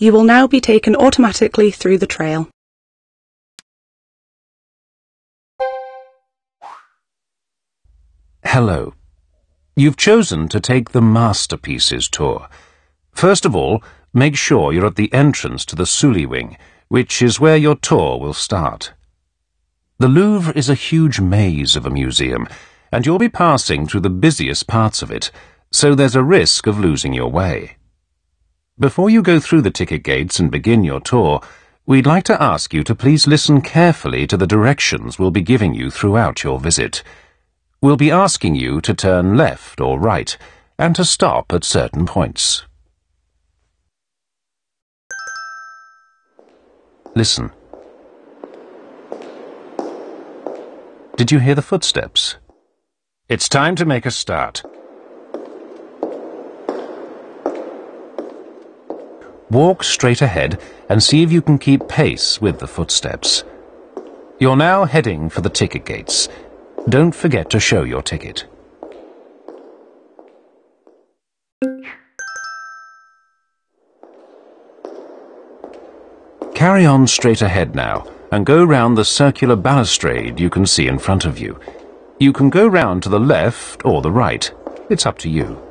You will now be taken automatically through the trail. Hello. You've chosen to take the Masterpieces tour. First of all, make sure you're at the entrance to the Sully Wing, which is where your tour will start. The Louvre is a huge maze of a museum, and you'll be passing through the busiest parts of it, so there's a risk of losing your way. Before you go through the ticket gates and begin your tour, we'd like to ask you to please listen carefully to the directions we'll be giving you throughout your visit. We'll be asking you to turn left or right, and to stop at certain points. Listen. Did you hear the footsteps? It's time to make a start. Walk straight ahead and see if you can keep pace with the footsteps. You're now heading for the ticket gates. Don't forget to show your ticket. Carry on straight ahead now and go round the circular balustrade you can see in front of you. You can go round to the left or the right. It's up to you.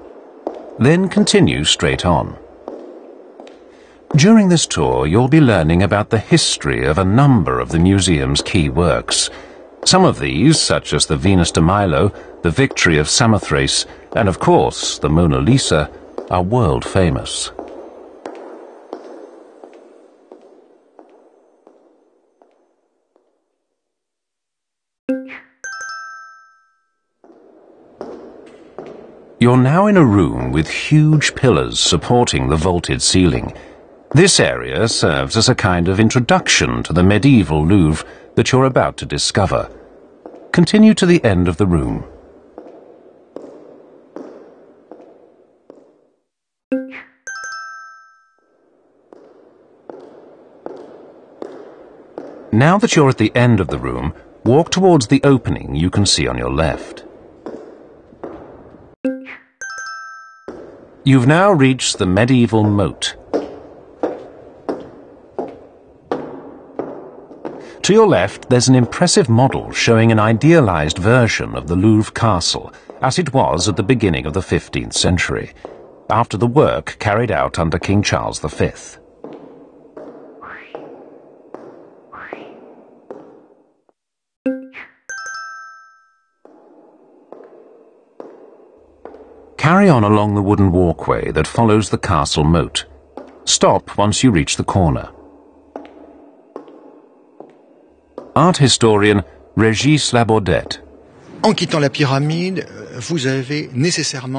Then continue straight on. During this tour, you'll be learning about the history of a number of the museum's key works. Some of these, such as the Venus de Milo, the Victory of Samothrace, and of course the Mona Lisa, are world famous. You're now in a room with huge pillars supporting the vaulted ceiling. This area serves as a kind of introduction to the medieval Louvre that you're about to discover. Continue to the end of the room. Now that you're at the end of the room, walk towards the opening you can see on your left. You've now reached the medieval moat. To your left, there's an impressive model showing an idealized version of the Louvre castle, as it was at the beginning of the 15th century, after the work carried out under King Charles V. Carry on along the wooden walkway that follows the castle moat. Stop once you reach the corner. Art historian Régis Labordette.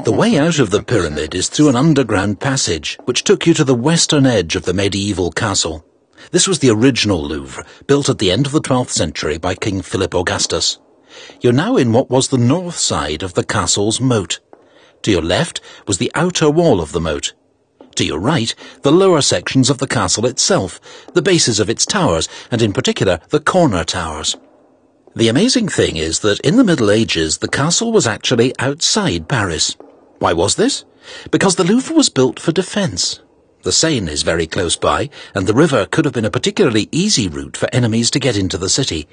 The way out of the pyramid is through an underground passage, which took you to the western edge of the medieval castle. This was the original Louvre, built at the end of the 12th century by King Philip Augustus. You're now in what was the north side of the castle's moat. To your left was the outer wall of the moat. To your right, the lower sections of the castle itself, the bases of its towers, and in particular the corner towers. The amazing thing is that in the Middle Ages the castle was actually outside Paris. Why was this? Because the Louvre was built for defence. The Seine is very close by, and the river could have been a particularly easy route for enemies to get into the city,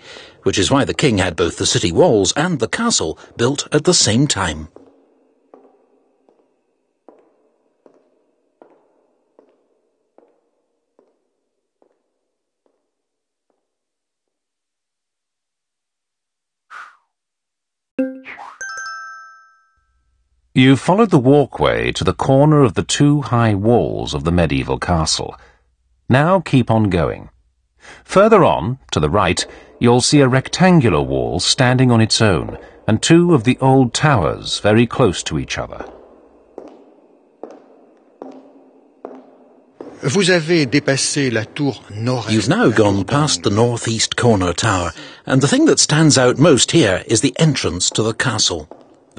which is why the king had both the city walls and the castle built at the same time. You followed the walkway to the corner of the two high walls of the medieval castle. Now keep on going. Further on, to the right, you'll see a rectangular wall standing on its own, and two of the old towers very close to each other. You've now gone past the northeast corner tower, and the thing that stands out most here is the entrance to the castle.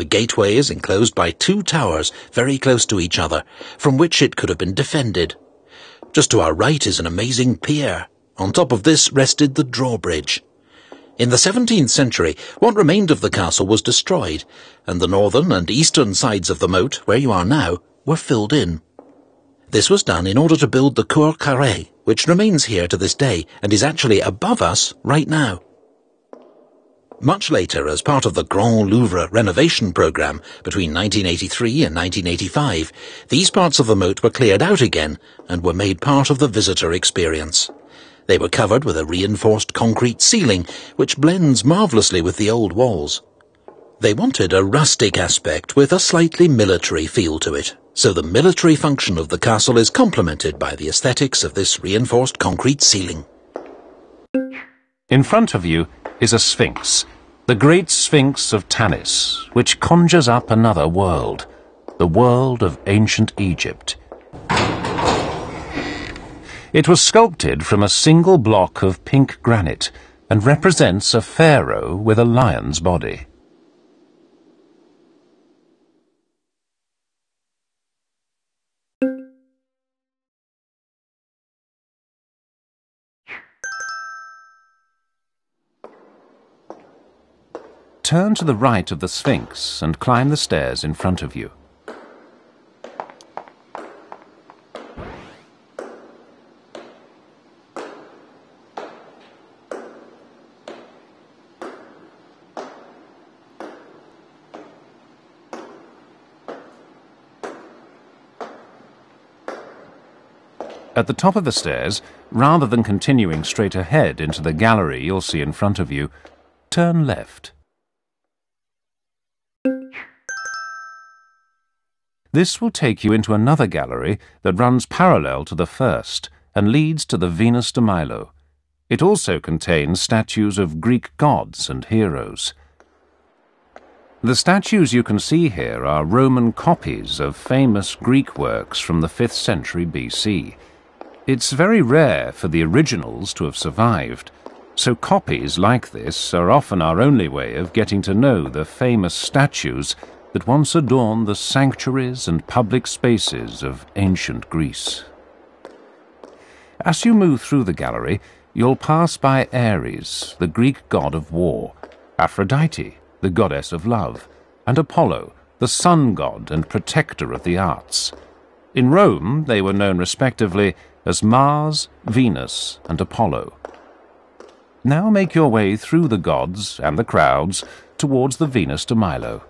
The gateway is enclosed by two towers very close to each other, from which it could have been defended. Just to our right is an amazing pier. On top of this rested the drawbridge. In the 17th century, what remained of the castle was destroyed, and the northern and eastern sides of the moat, where you are now, were filled in. This was done in order to build the Cour Carrée, which remains here to this day and is actually above us right now. Much later, as part of the Grand Louvre renovation programme between 1983 and 1985, these parts of the moat were cleared out again and were made part of the visitor experience. They were covered with a reinforced concrete ceiling, which blends marvellously with the old walls. They wanted a rustic aspect with a slightly military feel to it, so the military function of the castle is complemented by the aesthetics of this reinforced concrete ceiling. In front of you is a sphinx, the great Sphinx of Tanis, which conjures up another world, the world of ancient Egypt. It was sculpted from a single block of pink granite and represents a pharaoh with a lion's body. Turn to the right of the Sphinx and climb the stairs in front of you. At the top of the stairs, rather than continuing straight ahead into the gallery you'll see in front of you, turn left. This will take you into another gallery that runs parallel to the first and leads to the Venus de Milo. It also contains statues of Greek gods and heroes. The statues you can see here are Roman copies of famous Greek works from the 5th century BC. It's very rare for the originals to have survived, so copies like this are often our only way of getting to know the famous statues that once adorned the sanctuaries and public spaces of ancient Greece. As you move through the gallery, you'll pass by Ares, the Greek god of war, Aphrodite, the goddess of love, and Apollo, the sun god and protector of the arts. In Rome, they were known respectively as Mars, Venus, and Apollo. Now make your way through the gods and the crowds towards the Venus de Milo.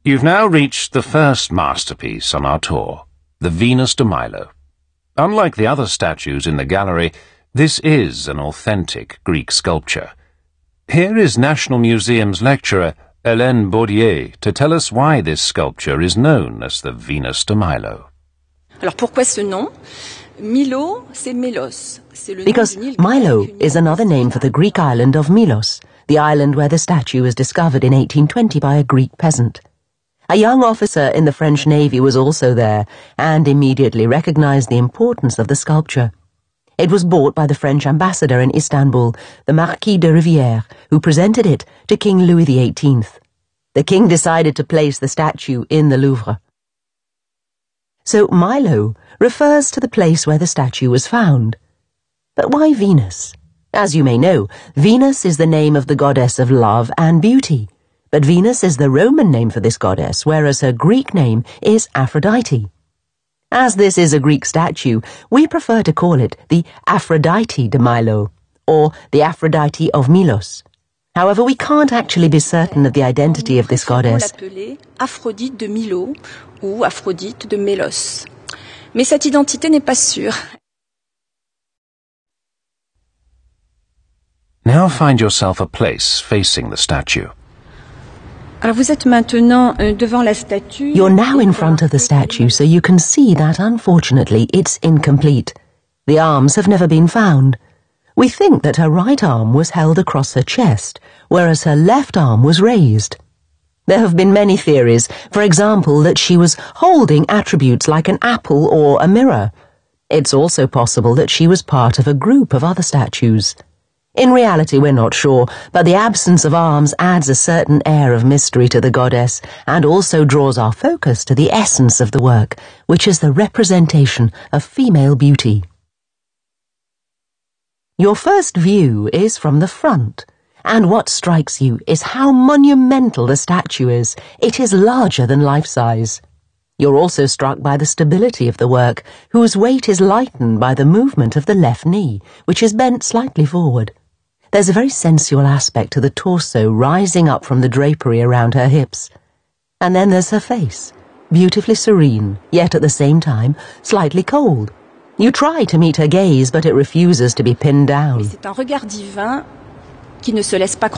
You've now reached the first masterpiece on our tour, the Venus de Milo. Unlike the other statues in the gallery, this is an authentic Greek sculpture. Here is National Museum's lecturer, Hélène Baudier, to tell us why this sculpture is known as the Venus de Milo. Alors pourquoi ce nom? Milo, c'est Melos. Because Milo is another name for the Greek island of Milos, the island where the statue was discovered in 1820 by a Greek peasant. A young officer in the French Navy was also there and immediately recognized the importance of the sculpture. It was bought by the French ambassador in Istanbul, the Marquis de Rivière, who presented it to King Louis XVIII. The king decided to place the statue in the Louvre. So Milo refers to the place where the statue was found. But why Venus? As you may know, Venus is the name of the goddess of love and beauty. But Venus is the Roman name for this goddess, whereas her Greek name is Aphrodite. As this is a Greek statue, we prefer to call it the Aphrodite de Milo, or the Aphrodite of Milos. However, we can't actually be certain of the identity of this goddess. Aphrodite de Milo ou Aphrodite de Mélos. Mais cette identité n'est pas sûre. Now find yourself a place facing the statue. Alors vous êtes maintenant devant la statue. You're now in front of the statue, so you can see that, unfortunately, it's incomplete. The arms have never been found. We think that her right arm was held across her chest, whereas her left arm was raised. There have been many theories, for example, that she was holding attributes like an apple or a mirror. It's also possible that she was part of a group of other statues. In reality, we're not sure, but the absence of arms adds a certain air of mystery to the goddess and also draws our focus to the essence of the work, which is the representation of female beauty. Your first view is from the front, and what strikes you is how monumental the statue is. It is larger than life-size. You're also struck by the stability of the work, whose weight is lightened by the movement of the left knee, which is bent slightly forward. There's a very sensual aspect to the torso rising up from the drapery around her hips. And then there's her face, beautifully serene, yet at the same time slightly cold. You try to meet her gaze, but it refuses to be pinned down. C'est un regard divin qui ne se laisse pas